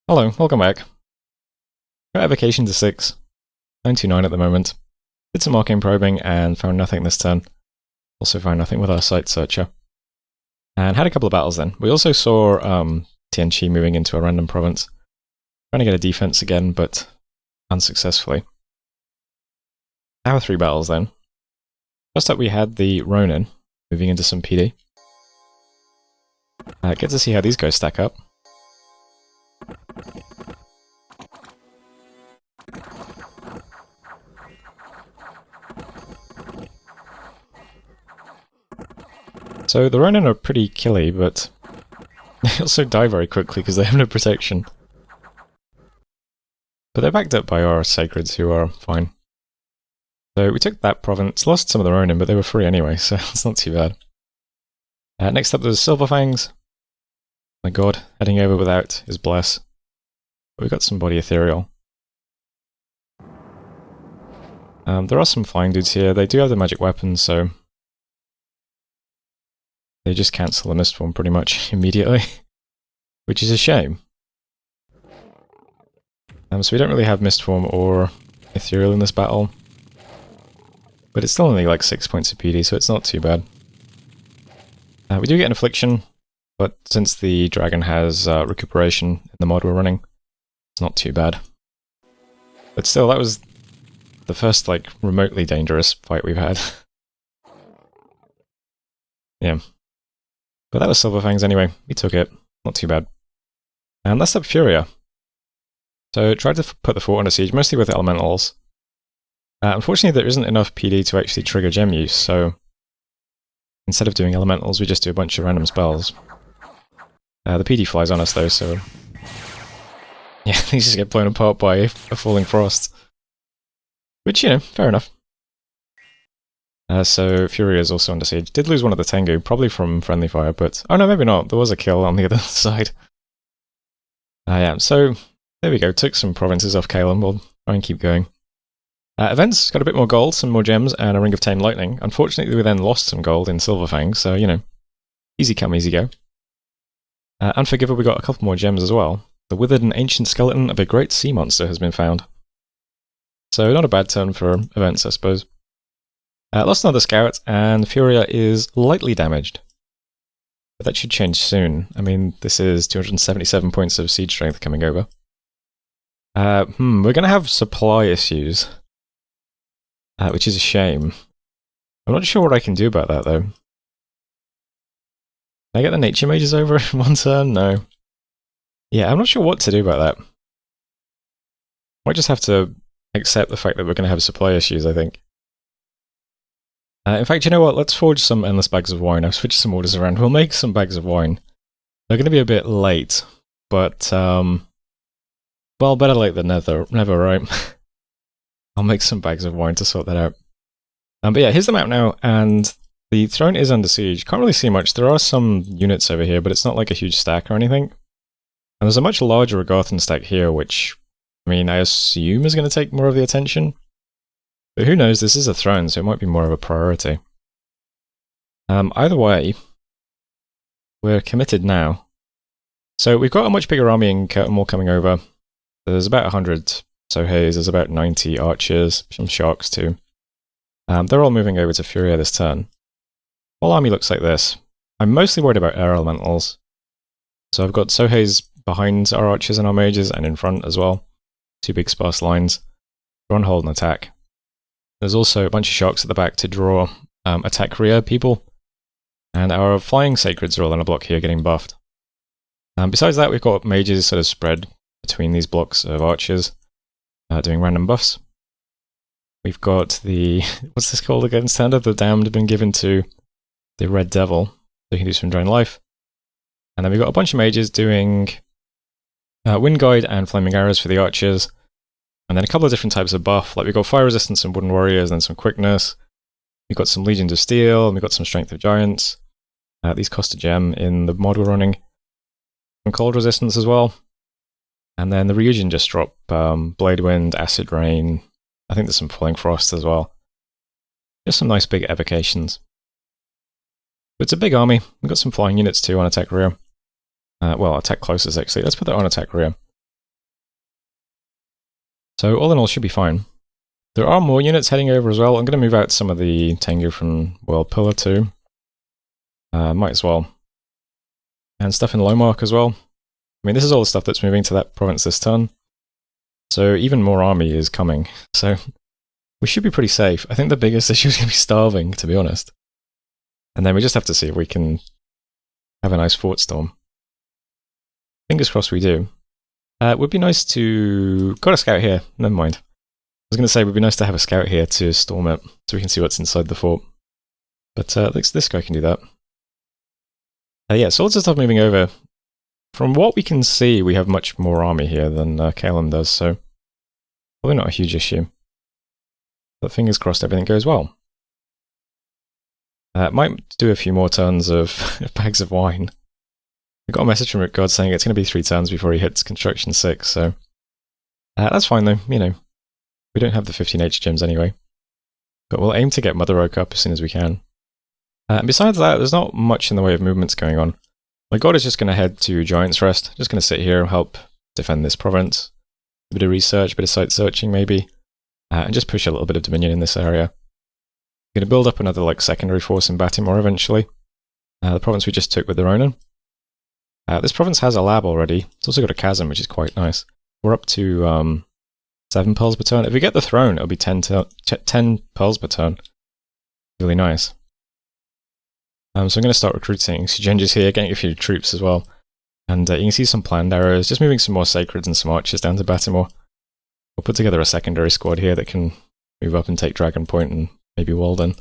Hello, welcome back. Got evocation to 6, 929 at the moment. Did some arcane probing and found nothing this turn. Also found nothing with our site searcher. And had a couple of battles then. We also saw TNG moving into a random province. Trying to get a defense again, but unsuccessfully. Our 3 battles then. First up we had the Ronin, moving into some PD. Get to see how these guys stack up. So the Ronin are pretty killy, but they also die very quickly because they have no protection. But they're backed up by our Sacreds, who are fine. So we took that province, lost some of the Ronin, but they were free anyway, so it's not too bad. Next up there's Silverfangs. My god, heading over without his bless. But we got some body ethereal. There are some flying dudes here. They do have the magic weapons, so they just cancel the mist form pretty much immediately, which is a shame. So we don't really have mist form or ethereal in this battle, but it's still only like 6 points of PD, so it's not too bad. We do get an affliction, but since the dragon has recuperation in the mod we're running, it's not too bad. But still, that was the first like remotely dangerous fight we've had. Yeah. But that was Silverfangs anyway, we took it, not too bad. And let's up Furia. So tried to put the fort under siege, mostly with elementals. Unfortunately there isn't enough PD to actually trigger gem use, so instead of doing elementals we just do a bunch of random spells. The PD flies on us though, so yeah, these just get blown apart by a falling frost. Which, you know, fair enough. So Furia is also under siege. Did lose one of the Tengu, probably from friendly fire, but oh no, maybe not. There was a kill on the other side. Yeah, so there we go. Took some provinces off Kalem. We'll try and keep going. Events got a bit more gold, some more gems, and a ring of tame lightning. Unfortunately, we then lost some gold in Silverfang, so you know, easy come, easy go. Unforgiver, we got a couple more gems as well. The withered and ancient skeleton of a great sea monster has been found. So not a bad turn for events, I suppose. Lost another scout, and Furia is lightly damaged. But that should change soon. I mean, this is 277 points of siege strength coming over. We're going to have supply issues, which is a shame. I'm not sure what I can do about that, though. Can I get the nature mages over in one turn? No. Yeah, I'm not sure what to do about that. Might just have to accept the fact that we're going to have supply issues, I think. In fact, you know what? Let's forge some endless bags of wine. I've switched some orders around. We'll make some bags of wine. They're going to be a bit late, but well, better late than never, right? I'll make some bags of wine to sort that out. But yeah, here's the map now, and the throne is under siege. Can't really see much. There are some units over here, but it's not like a huge stack or anything. And there's a much larger Regarthan stack here, which, I mean, I assume is going to take more of the attention. But who knows, this is a throne, so it might be more of a priority. Either way, we're committed now. So we've got a much bigger army in Curtain coming over. There's about 100 Soheis, there's about 90 archers, some sharks too. They're all moving over to Furia this turn. Whole army looks like this. I'm mostly worried about air elementals. So I've got Soheis behind our archers and our mages, and in front as well. 2 big sparse lines. Run, hold, and attack. There's also a bunch of sharks at the back to draw attack rear people. And our flying sacreds are all in a block here getting buffed. Besides that, we've got mages sort of spread between these blocks of archers, doing random buffs. We've got the, what's this called again? Standard, the Damned have been given to the Red Devil, so you can do some Drain Life. And then we've got a bunch of mages doing Wind Guide and Flaming Arrows for the archers. And then a couple of different types of buff, like we've got Fire Resistance and Wooden Warriors, and then some Quickness. We've got some Legions of Steel, and we've got some Strength of Giants. These cost a gem in the mod we're running. Some Cold Resistance as well. And then the Ryujin just drop Blade Wind, Acid Rain. I think there's some Falling Frost as well. Just some nice big evocations. But it's a big army. We've got some flying units too on attack rear. Well, attack closest actually. Let's put that on attack rear. So all in all, should be fine. There are more units heading over as well. I'm going to move out some of the Tengu from World Pillar too. Might as well. And stuff in Lomark as well. I mean, this is all the stuff that's moving to that province this turn. So even more army is coming. So we should be pretty safe. I think the biggest issue is going to be starving, to be honest. And then we just have to see if we can have a nice fort storm. Fingers crossed we do. It would be nice to... Got a scout here. Never mind. I was going to say it would be nice to have a scout here to storm it, so we can see what's inside the fort. But this guy can do that. Yeah, so lots of stuff moving over. From what we can see, we have much more army here than Kalem does, so probably not a huge issue. But fingers crossed everything goes well. Might do a few more turns of bags of wine. I got a message from Rick God saying it's going to be 3 turns before he hits construction 6, so that's fine though, you know. We don't have the 15H gems anyway. But we'll aim to get Mother Oak up as soon as we can. And besides that, there's not much in the way of movements going on. My god is just going to head to Giant's Rest. Just going to sit here and help defend this province. A bit of research, a bit of site searching maybe. And just push a little bit of dominion in this area. I'm going to build up another like secondary force in Batimore eventually. The province we just took with the Ronin. This province has a lab already. It's also got a chasm, which is quite nice. We're up to 7 pearls per turn. If we get the throne, it'll be 10 pearls per turn. Really nice. So I'm going to start recruiting. Sujenja's here, getting a few troops as well. And you can see some planned arrows, just moving some more sacreds and some archers down to Batimore. We'll put together a secondary squad here that can move up and take Dragon Point and maybe Walden.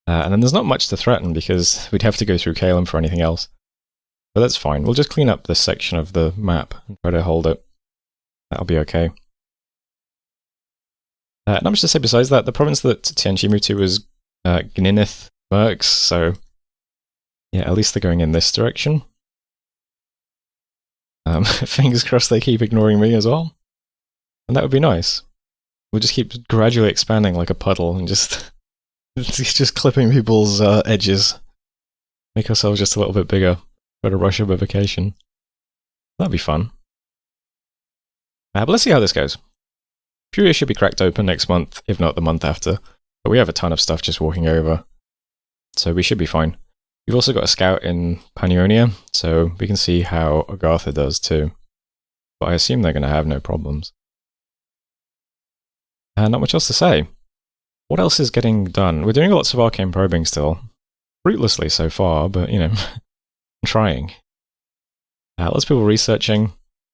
And then there's not much to threaten because we'd have to go through Kalem for anything else. But that's fine. We'll just clean up this section of the map and try to hold it. That'll be okay. Not much to say besides that. The province that Tianchi moved to was Gninith Mercs, so yeah, at least they're going in this direction. Fingers crossed they keep ignoring me as well. And that would be nice. We'll just keep gradually expanding like a puddle and just clipping people's edges. Make ourselves just a little bit bigger. Try to rush a vacation. That'd be fun. But let's see how this goes. Furia should be cracked open next month, if not the month after. But we have a ton of stuff just walking over. So we should be fine. We've also got a scout in Pannonia, so we can see how Agartha does too. But I assume they're going to have no problems. Not much else to say. What else is getting done? We're doing lots of arcane probing still. Fruitlessly so far, but you know, I'm trying. Lots of people researching.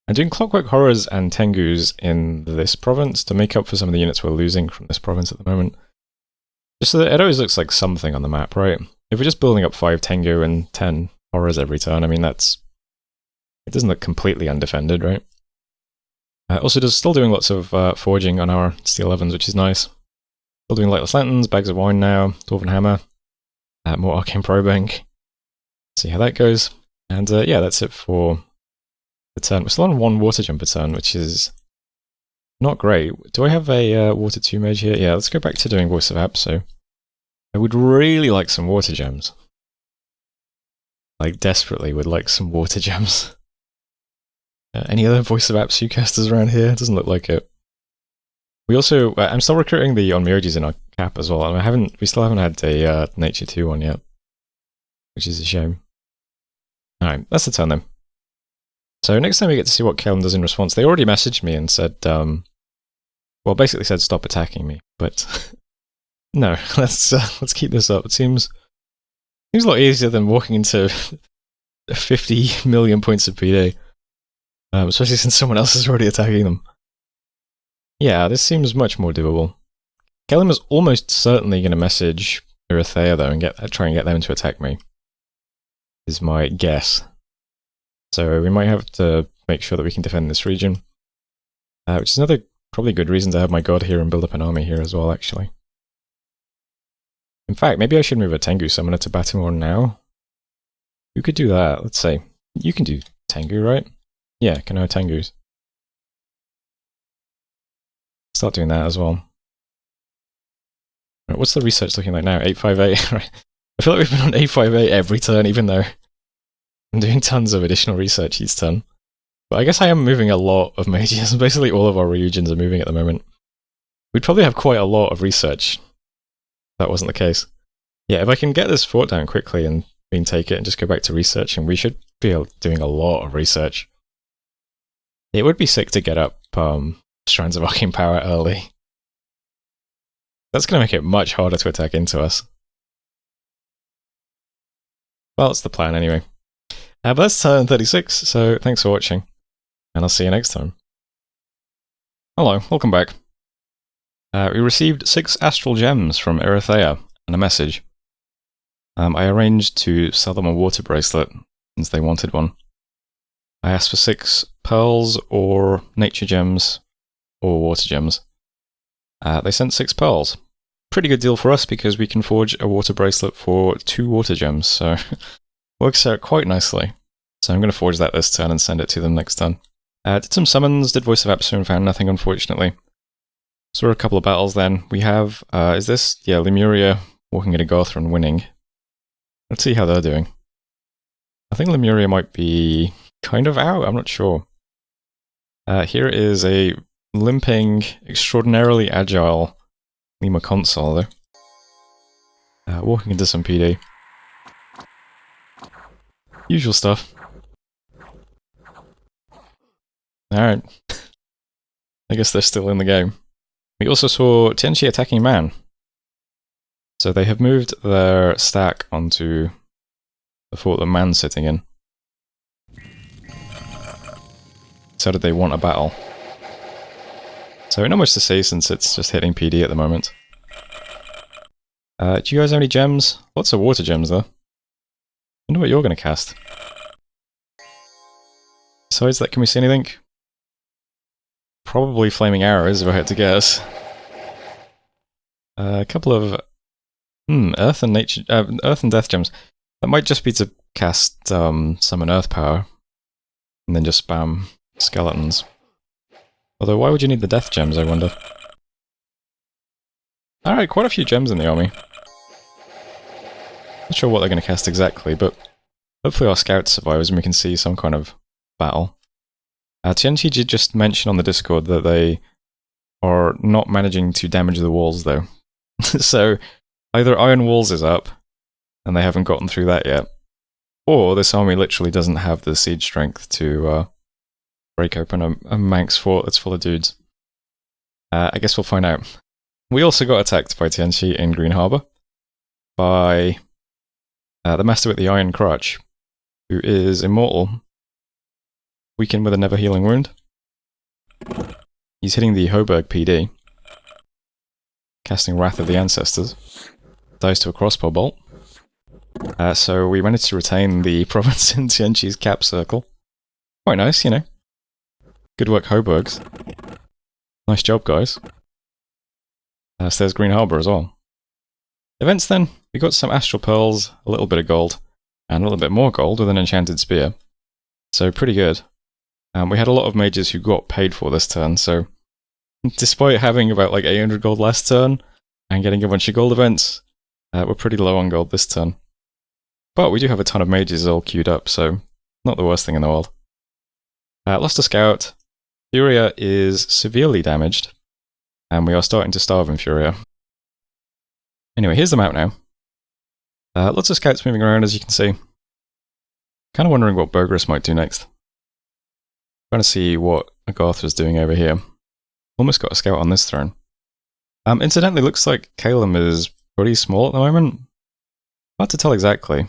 I'm doing Clockwork Horrors and Tengus in this province to make up for some of the units we're losing from this province at the moment. Just so that it always looks like something on the map, right? If we're just building up 5 Tengu and 10 Horrors every turn, I mean, it doesn't look completely undefended, right? Also, still doing lots of forging on our Steel Ovens, which is nice. Still doing Lightless Lanterns, Bags of Wine now, Dwarven Hammer, more Arcane Probing. See how that goes. And yeah, that's it for the turn. We're still on 1 Water Jumper turn, which is not great. Do I have a Water 2 Mage here? Yeah, let's go back to doing Voice of Apsu. I would really like some Water Gems. Like, desperately would like some Water Gems. Any other Voice of Apsu casters around here? Doesn't look like it. We also, I'm still recruiting the Onmyojis in our cap as well, and we still haven't had a Nature 2 one yet. Which is a shame. Alright, that's the turn then. So next time we get to see what Kalem does in response, they already messaged me and said, well, basically said stop attacking me, but no, let's keep this up. It seems a lot easier than walking into 50 million points of PD, especially since someone else is already attacking them. Yeah, this seems much more doable. Kalem is almost certainly going to message Erythea though and try and get them to attack me, is my guess. So we might have to make sure that we can defend this region. Which is another probably good reason to have my god here and build up an army here as well, actually. In fact, maybe I should move a Tengu summoner to Batimore now. Who could do that? Let's say. You can do Tengu, right? Yeah, can I have Tengus? Start doing that as well. Right, what's the research looking like now? 858? Right. I feel like we've been on 858 every turn, even though I'm doing tons of additional research each turn. But I guess I am moving a lot of mages. Basically all of our regions are moving at the moment. We'd probably have quite a lot of research if that wasn't the case. Yeah, if I can get this fort down quickly and take it and just go back to research, and we should be doing a lot of research. It would be sick to get up Strands of Arcane Power early. That's going to make it much harder to attack into us. Well, it's the plan anyway. But that's turn 36, so thanks for watching, and I'll see you next time. Hello, welcome back. We received 6 astral gems from Erythea and a message. I arranged to sell them a water bracelet, since they wanted one. I asked for 6 pearls or nature gems or water gems. They sent 6 pearls. Pretty good deal for us because we can forge a water bracelet for 2 water gems, so works out quite nicely. So I'm going to forge that this turn and send it to them next turn. Did some summons, did Voice of Itsmu and found nothing, unfortunately. Saw a couple of battles then. We have, is this? Yeah, Lemuria walking into Gartha and winning. Let's see how they're doing. I think Lemuria might be kind of out, I'm not sure. Here is a limping, extraordinarily agile Lima Console, though. Walking into some PD. Usual stuff. Alright. I guess they're still in the game. We also saw Tianqi attacking Man. So they have moved their stack onto the fort that Man's sitting in. So did they want a battle? So not much to say since it's just hitting PD at the moment. Do you guys have any gems? Lots of water gems though. Wonder what you're going to cast. Besides that, can we see anything? Probably Flaming Arrows if I had to guess. A couple of Earth and Nature, Earth and Death gems. That might just be to cast summon Earth power, and then just spam skeletons. Although, why would you need the Death gems? I wonder. All right, quite a few gems in the army. Not sure what they're going to cast exactly, but hopefully our scout survives and we can see some kind of battle. Tianqi did just mention on the Discord that they are not managing to damage the walls, though. So either Iron Walls is up, and they haven't gotten through that yet, or this army literally doesn't have the siege strength to break open a Manx fort that's full of dudes. I guess we'll find out. We also got attacked by Tianqi in Green Harbour by the Master with the Iron Crutch, who is immortal, weakened with a never healing wound. He's hitting the Hoburg PD, casting Wrath of the Ancestors. Dies to a crossbow bolt. So we managed to retain the province in Tianqi's cap circle. Quite nice, you know. Good work, Hoburgs. Nice job, guys. So there's Green Harbour as well. Events then. We got some Astral Pearls, a little bit of gold, and a little bit more gold with an Enchanted Spear. So pretty good. We had a lot of mages who got paid for this turn, so despite having about like 800 gold last turn, and getting a bunch of gold events, we're pretty low on gold this turn. But we do have a ton of mages all queued up, so not the worst thing in the world. Lost a scout. Furia is severely damaged, and we are starting to starve in Furia. Anyway, here's the map now. Lots of scouts moving around, as you can see. Kind of wondering what Burgess might do next. Trying to see what Agartha's doing over here. Almost got a scout on this throne. Incidentally, looks like Calum is pretty small at the moment. Hard to tell exactly.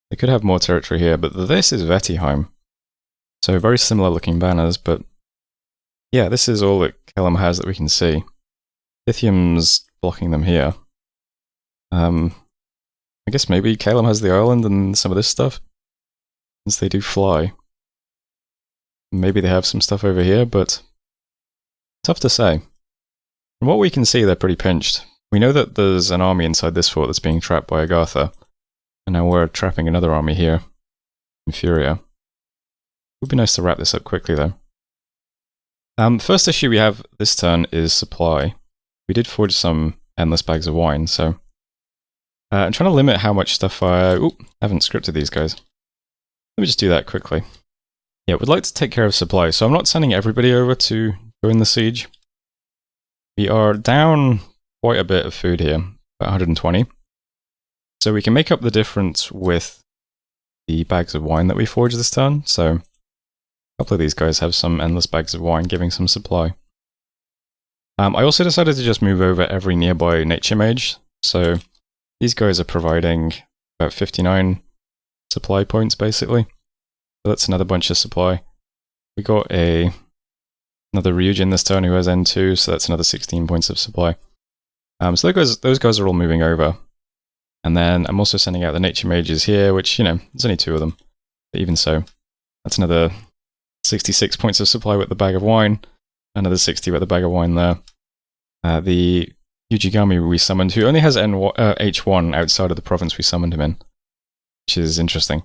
They could have more territory here, but this is Vettiheim. So very similar looking banners, but yeah, this is all that Calum has that we can see. Lithium's blocking them here. I guess maybe Calum has the island and some of this stuff, since they do fly. Maybe they have some stuff over here, but tough to say. From what we can see, they're pretty pinched. We know that there's an army inside this fort that's being trapped by Agartha, and now we're trapping another army here in Furia. It would be nice to wrap this up quickly, though. First issue we have this turn is supply. We did forge some endless bags of wine, so I'm trying to limit how much stuff I haven't scripted these guys. Let me just do that quickly. Yeah, we'd like to take care of supply, so I'm not sending everybody over to join the siege. We are down quite a bit of food here, about 120. So we can make up the difference with the bags of wine that we forged this turn. So a couple of these guys have some endless bags of wine, giving some supply. I also decided to just move over every nearby nature mage. So these guys are providing about 59 supply points, basically. So that's another bunch of supply. We got another Ryujin this turn who has N2, so that's another 16 points of supply. So those guys are all moving over. And then I'm also sending out the nature mages here, which, you know, there's only 2 of them. But even so, that's another 66 points of supply with the bag of wine. Another 60 with the bag of wine there. The Yujigami we summoned, who only has H1 outside of the province we summoned him in, which is interesting.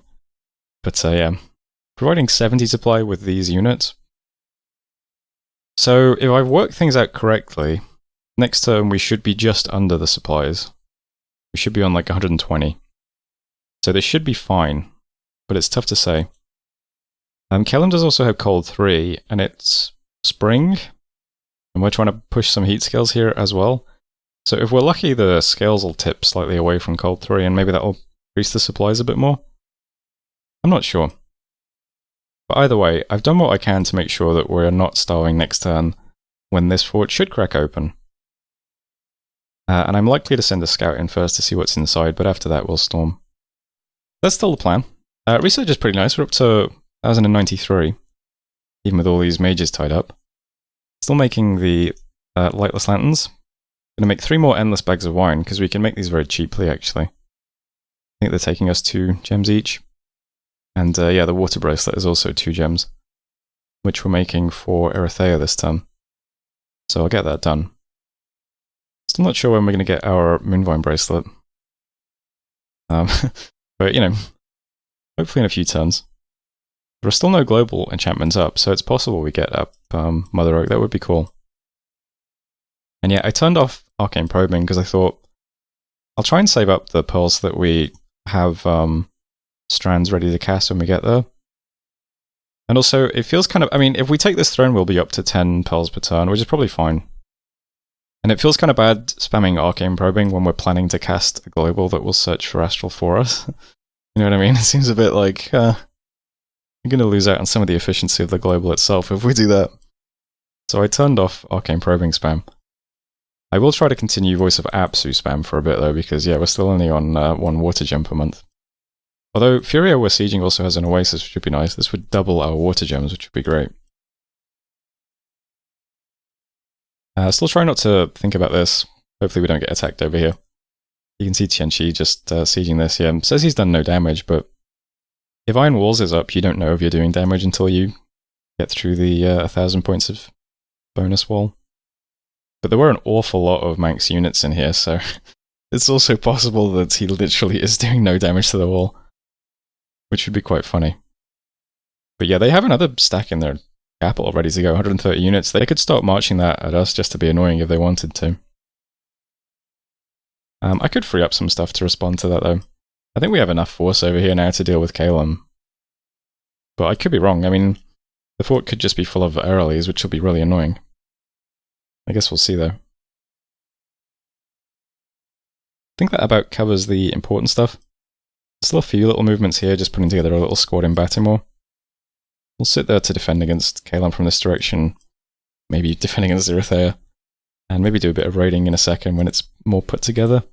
But yeah, providing 70 supply with these units. So if I've worked things out correctly, next turn we should be just under the supplies. We should be on like 120. So they should be fine, but it's tough to say. Kellam does also have cold 3, and it's spring, and we're trying to push some heat scales here as well. So if we're lucky, the scales will tip slightly away from cold 3, and maybe that'll increase the supplies a bit more. I'm not sure. But either way, I've done what I can to make sure that we're not starving next turn when this fort should crack open. And I'm likely to send a scout in first to see what's inside, but after that we'll storm. That's still the plan. Research is pretty nice. We're up to 1093, even with all these mages tied up. Still making the lightless lanterns. Going to make 3 more endless bags of wine, because we can make these very cheaply, actually. I think they're taking us 2 gems each. And yeah, the water bracelet is also 2 gems, which we're making for Erythea this time. So I'll get that done. Still not sure when we're going to get our Moonvine bracelet. But, you know, hopefully in a few turns. There are still no global enchantments up, so it's possible we get up Mother Oak. That would be cool. And yeah, I turned off Arcane Probing because I thought I'll try and save up the pearls so that we have strands ready to cast when we get there. And also, it feels kind of... I mean, if we take this throne, we'll be up to 10 pearls per turn, which is probably fine. And it feels kind of bad spamming Arcane Probing when we're planning to cast a global that will search for Astral for us. You know what I mean? It seems a bit like... we're going to lose out on some of the efficiency of the global itself if we do that. So I turned off Arcane Probing spam. I will try to continue Voice of Apsu spam for a bit though, because yeah, we're still only on 1 water gem per month. Although Furia we're sieging also has an Oasis, which would be nice. This would double our water gems, which would be great. Still trying not to think about this. Hopefully we don't get attacked over here. You can see Tianqi just sieging this here. Says he's done no damage, but if Iron Walls is up, you don't know if you're doing damage until you get through the 1,000 points of bonus wall. But there were an awful lot of Manx units in here, so it's also possible that he literally is doing no damage to the wall, which would be quite funny. But yeah, they have another stack in their capital ready to go, 130 units. They could start marching that at us just to be annoying if they wanted to. I could free up some stuff to respond to that though. I think we have enough force over here now to deal with Calum. But I could be wrong. I mean, the fort could just be full of Earlies, which will be really annoying. I guess we'll see though. I think that about covers the important stuff. Still a few little movements here, just putting together a little squad in Battimore. We'll sit there to defend against Calum from this direction, maybe defend against Erythea, and maybe do a bit of raiding in a second when it's more put together.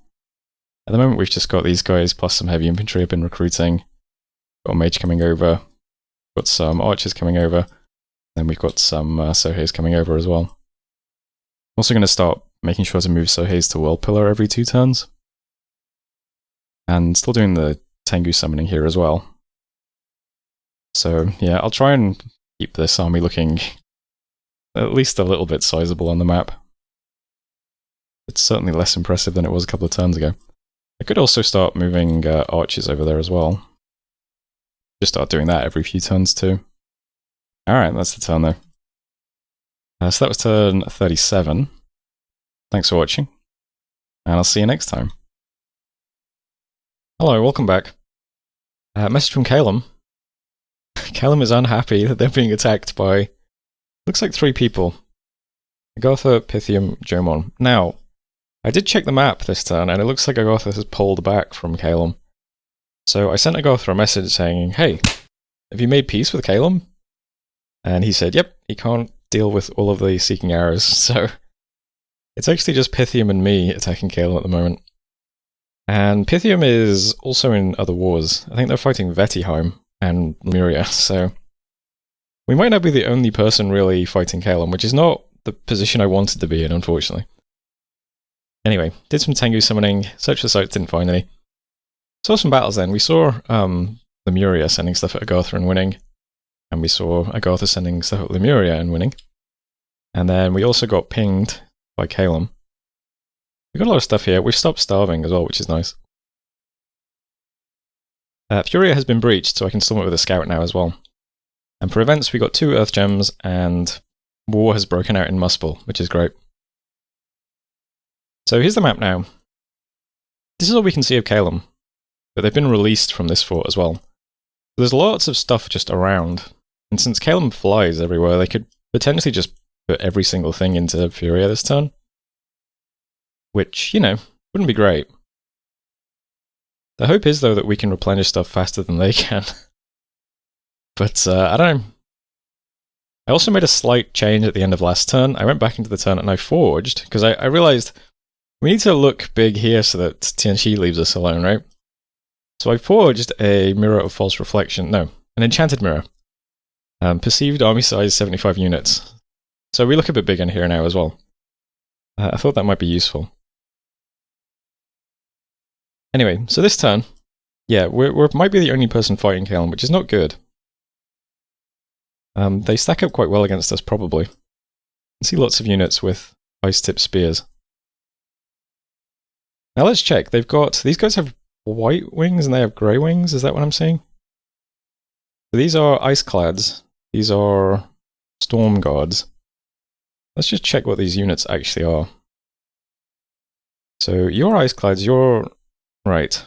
At the moment we've just got these guys plus some heavy infantry I've been recruiting. Got a mage coming over, got some archers coming over, and we've got some Soheis coming over as well. I'm also going to start making sure to move Soheis to World Pillar every 2 turns. And still doing the Tengu summoning here as well. So yeah, I'll try and keep this army looking at least a little bit sizable on the map. It's certainly less impressive than it was a couple of turns ago. I could also start moving archers over there as well. Just start doing that every few turns too. Alright, that's the turn though. So that was turn 37. Thanks for watching, and I'll see you next time. Hello, welcome back. Message from Calum. Callum is unhappy that they're being attacked by, looks like 3 people. Agartha, Pythium, Jomon. Now, I did check the map this turn, and it looks like Agartha has pulled back from Calum. So I sent Agartha a message saying, hey, have you made peace with Calum? And he said, yep, he can't deal with all of the seeking arrows, so it's actually just Pythium and me attacking Calum at the moment. And Pythium is also in other wars. I think they're fighting Vettiheim and Lemuria, so we might not be the only person really fighting Calum, which is not the position I wanted to be in, unfortunately. Anyway, did some Tengu summoning, searched the sites, didn't find any. Saw some battles then. We saw Lemuria sending stuff at Agartha and winning, and we saw Agartha sending stuff at Lemuria and winning. And then we also got pinged by Calum. We got a lot of stuff here. We've stopped starving as well, which is nice. Furia has been breached, so I can storm it with a scout now as well. And for events, we got 2 Earth Gems, and war has broken out in Muspel, which is great. So here's the map now. This is all we can see of Calum, but they've been released from this fort as well. There's lots of stuff just around, and since Calum flies everywhere, they could potentially just put every single thing into Furia this turn. Which, you know, wouldn't be great. The hope is, though, that we can replenish stuff faster than they can. But, I don't know. I also made a slight change at the end of last turn. I went back into the turn and I forged, because I realized we need to look big here so that Tianxi leaves us alone, right? So I forged a Mirror of False Reflection. No, an Enchanted Mirror. Perceived army size 75 units. So we look a bit big in here now as well. I thought that might be useful. Anyway, so this turn, yeah, we might be the only person fighting Calum, which is not good. They stack up quite well against us, probably. I see lots of units with ice-tipped spears. Now let's check. They've got, these guys have white wings and they have grey wings, is that what I'm seeing? So these are Iceclads. These are Storm Guards. Let's just check what these units actually are. So you're Iceclads, you're... right.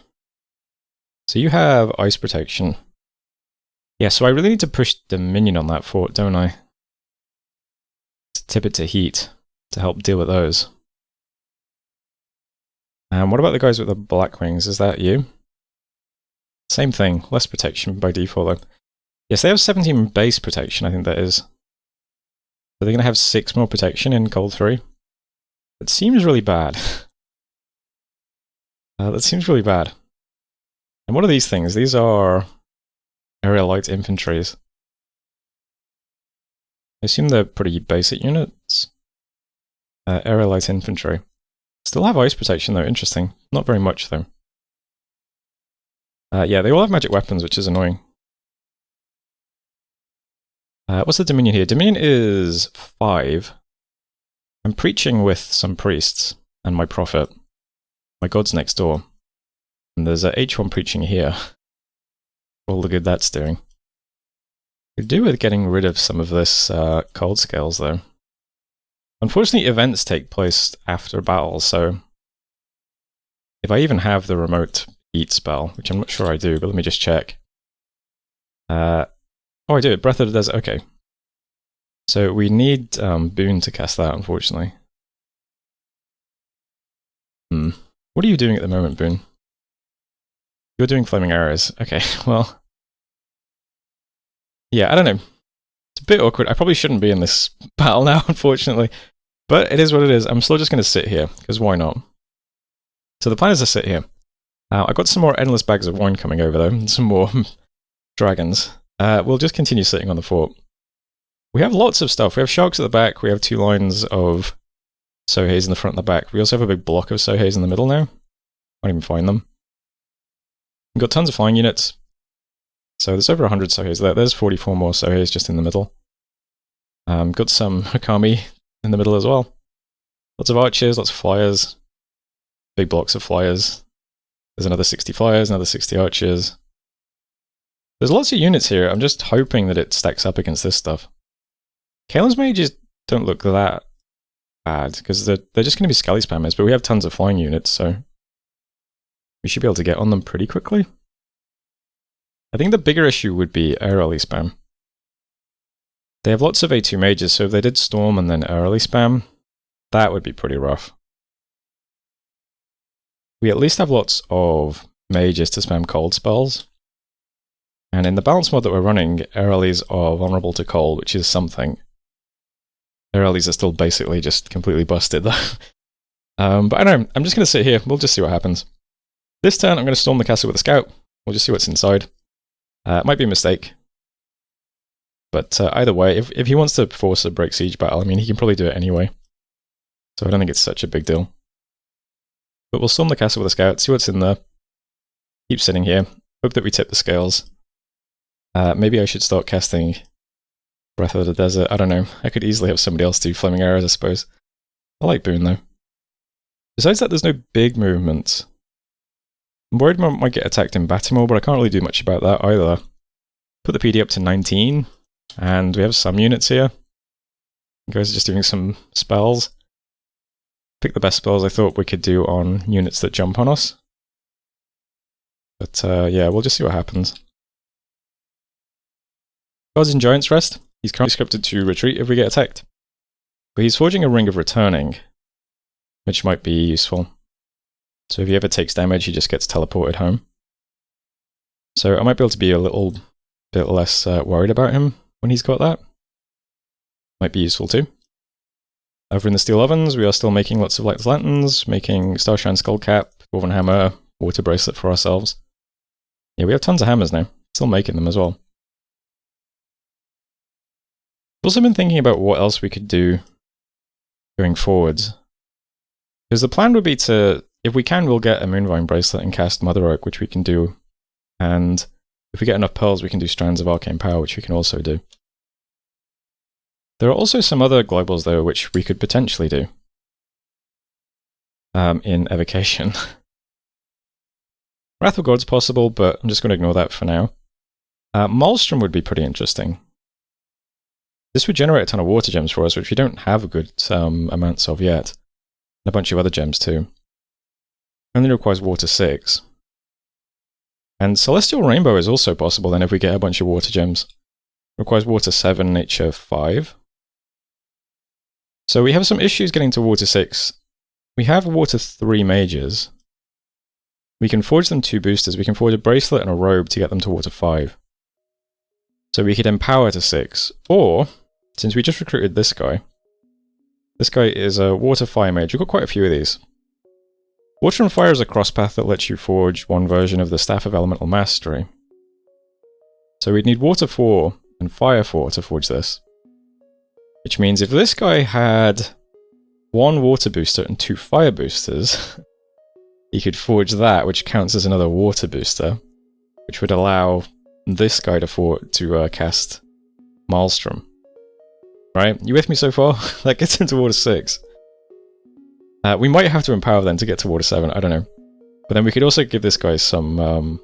So you have ice protection. Yeah, so I really need to push Dominion on that fort, don't I? To tip it to heat, to help deal with those. And what about the guys with the black wings? Is that you? Same thing, less protection by default though. Yes, they have 17 base protection, I think that is. So they're going to have 6 more protection in Cold 3. That seems really bad. That seems really bad. And what are these things? These are area light infantries. I assume they're pretty basic units. Area light infantry. Still have ice protection though, interesting. Not very much though. Yeah, they all have magic weapons, which is annoying. What's the Dominion here? Dominion is 5. I'm preaching with some priests and my prophet. My god's next door. And there's a H1 preaching here. All the good that's doing. Could do with getting rid of some of this cold scales though. Unfortunately, events take place after battle, so if I even have the remote heat spell, which I'm not sure I do, but let me just check. Oh, I do. Breath of the Desert. Okay. So we need Boon to cast that, unfortunately. What are you doing at the moment, Boon? You're doing Flaming Arrows. Okay, well... yeah, I don't know. It's a bit awkward. I probably shouldn't be in this battle now, unfortunately. But it is what it is. I'm still just going to sit here, because why not? So the plan is to sit here. I've got some more endless bags of wine coming over, though, and some more dragons. We'll just continue sitting on the fort. We have lots of stuff. We have sharks at the back. We have 2 lines of Soheis in the front and the back. We also have a big block of Soheis in the middle now. Can't even find them. We've got tons of flying units. So there's over 100 Soheis there. There's 44 more Soheis just in the middle. Got some Hakami in the middle as well. Lots of archers, lots of flyers. Big blocks of flyers. There's another 60 flyers, another 60 archers. There's lots of units here. I'm just hoping that it stacks up against this stuff. Kalen's mages don't look that bad, because they're just going to be Skelly spammers, but we have tons of flying units, so we should be able to get on them pretty quickly. I think the bigger issue would be early spam. They have lots of A2 mages, so if they did Storm and then early spam, that would be pretty rough. We at least have lots of mages to spam cold spells. And in the balance mod that we're running, earlies are vulnerable to cold, which is something. Earlies are still basically just completely busted though. But I don't know, I'm just going to sit here, we'll just see what happens. This turn I'm going to storm the castle with a scout, we'll just see what's inside. It might be a mistake. But either way, if he wants to force a break siege battle, I mean, he can probably do it anyway. So I don't think it's such a big deal. But we'll storm the castle with a scout, see what's in there. Keep sitting here, hope that we tip the scales. Maybe I should start casting Breath of the Desert, I don't know. I could easily have somebody else do Flaming Arrows, I suppose. I like Boon though. Besides that, there's no big movement. I'm worried I might get attacked in Baltimore, but I can't really do much about that either. Put the PD up to 19, and we have some units here. You guys are just doing some spells. Pick the best spells I thought we could do on units that jump on us. But yeah, we'll just see what happens. Gods in Giant's Rest. He's currently scripted to retreat if we get attacked. But he's forging a Ring of Returning, which might be useful. So if he ever takes damage, he just gets teleported home. So I might be able to be a little bit less worried about him when he's got that. Might be useful too. Over in the Steel Ovens, we are still making lots of Lightless Lanterns, making Starshine Skullcap, Dwarven Hammer, Water Bracelet for ourselves. Yeah, we have tons of hammers now. Still making them as well. I've also been thinking about what else we could do going forwards. Because the plan would be to, if we can, we'll get a Moonvine Bracelet and cast Mother Oak, which we can do. And if we get enough pearls, we can do Strands of Arcane Power, which we can also do. There are also some other globals, though, which we could potentially do in Evocation. Wrath of God's possible, but I'm just going to ignore that for now. Maelstrom would be pretty interesting. This would generate a ton of water gems for us, which we don't have good amounts of yet. And a bunch of other gems too. Only requires water 6. And Celestial Rainbow is also possible then if we get a bunch of water gems. Requires water 7, nature 5. So we have some issues getting to water 6. We have water 3 mages. We can forge them 2 boosters. We can forge a bracelet and a robe to get them to water 5. So we could empower to 6. Or, since we just recruited this guy is a water fire mage. We've got quite a few of these. Water and fire is a cross path that lets you forge one version of the Staff of Elemental Mastery. So we'd need water 4 and fire 4 to forge this. Which means if this guy had 1 water booster and 2 fire boosters, he could forge that, which counts as another water booster, which would allow this guy to cast Maelstrom. Right? You with me so far? That gets into water 6. We might have to empower then to get to water 7, I don't know. But then we could also give this guy some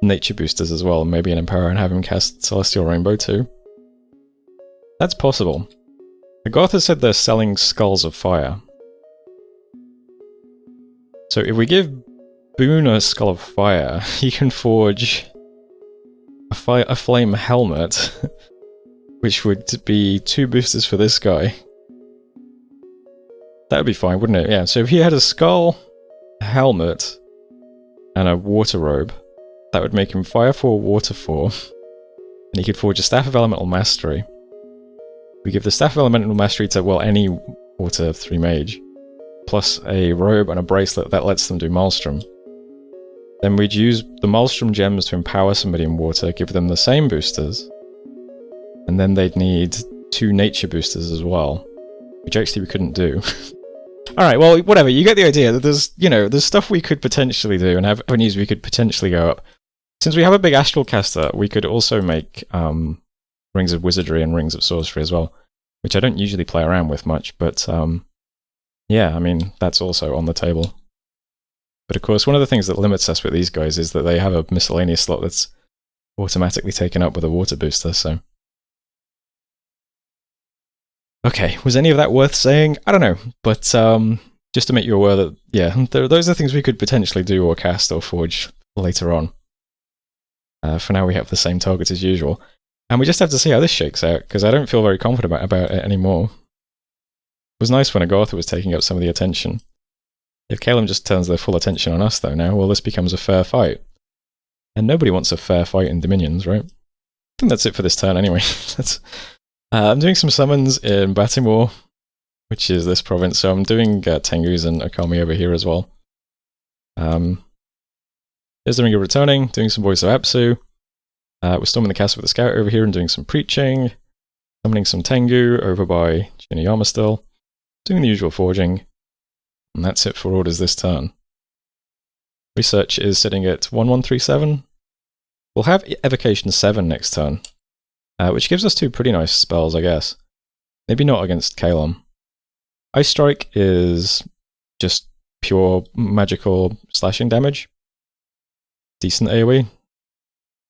nature boosters as well, maybe an empower and have him cast Celestial Rainbow too. That's possible. The Goth has said they're selling Skulls of Fire. So if we give Boon a Skull of Fire, he can forge a flame helmet, which would be 2 boosters for this guy. That would be fine, wouldn't it? Yeah, so if he had a skull, a helmet, and a water robe, that would make him Fire 4, Water 4, and he could forge a Staff of Elemental Mastery. We give the Staff of Elemental Mastery to, well, any Water 3 mage, plus a robe and a bracelet that lets them do Maelstrom. Then we'd use the Maelstrom gems to empower somebody in water, give them the same boosters, and then they'd need 2 nature boosters as well, which actually we couldn't do. Alright, well, whatever, you get the idea. There's, there's stuff we could potentially do and have avenues we could potentially go up. Since we have a big Astral Caster, we could also make Rings of Wizardry and Rings of Sorcery as well, which I don't usually play around with much, but yeah, I mean, that's also on the table. But of course, one of the things that limits us with these guys is that they have a miscellaneous slot that's automatically taken up with a water booster, so... Okay, was any of that worth saying? I don't know, but just to make you aware that, yeah, those are things we could potentially do or cast or forge later on. For now, we have the same target as usual. And we just have to see how this shakes out, because I don't feel very confident about it anymore. It was nice when Agartha was taking up some of the attention. If Calum just turns their full attention on us, though, now, well, this becomes a fair fight. And nobody wants a fair fight in Dominions, right? I think that's it for this turn, anyway. I'm doing some summons in Batimore, which is this province, so I'm doing Tengus and Okami over here as well. There's the Ring of Returning, doing some Voice of Apsu. We're storming the castle with the scout over here and doing some preaching. Summoning some Tengu over by Shiniyama still. Doing the usual forging. And that's it for orders this turn. Research is sitting at 1137. We'll have Evocation 7 next turn, which gives us two pretty nice spells, I guess. Maybe not against Kalom. Ice Strike is just pure magical slashing damage. Decent AoE.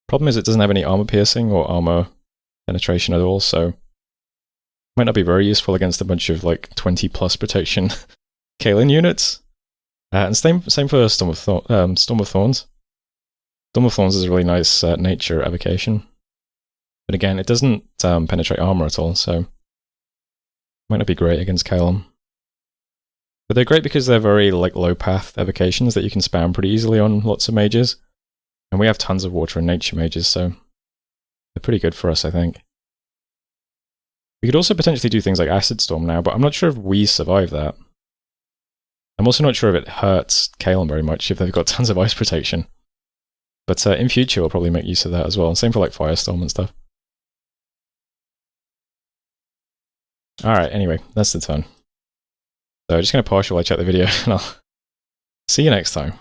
Problem is it doesn't have any armor piercing or armor penetration at all, so might not be very useful against a bunch of like 20 plus protection Kaelin units. And same for Storm of Thorns. Storm of Thorns is a really nice nature evocation. But again, it doesn't penetrate armor at all, so might not be great against Kalom. But they're great because they're very like low path evocations that you can spam pretty easily on lots of mages. And we have tons of water and nature mages, so they're pretty good for us, I think. We could also potentially do things like Acid Storm now, but I'm not sure if we survive that. I'm also not sure if it hurts Kalom very much if they've got tons of ice protection. But in future, we'll probably make use of that as well. Same for like Firestorm and stuff. Alright, anyway, that's the turn. So I'm just going to partial check the video, and I'll see you next time.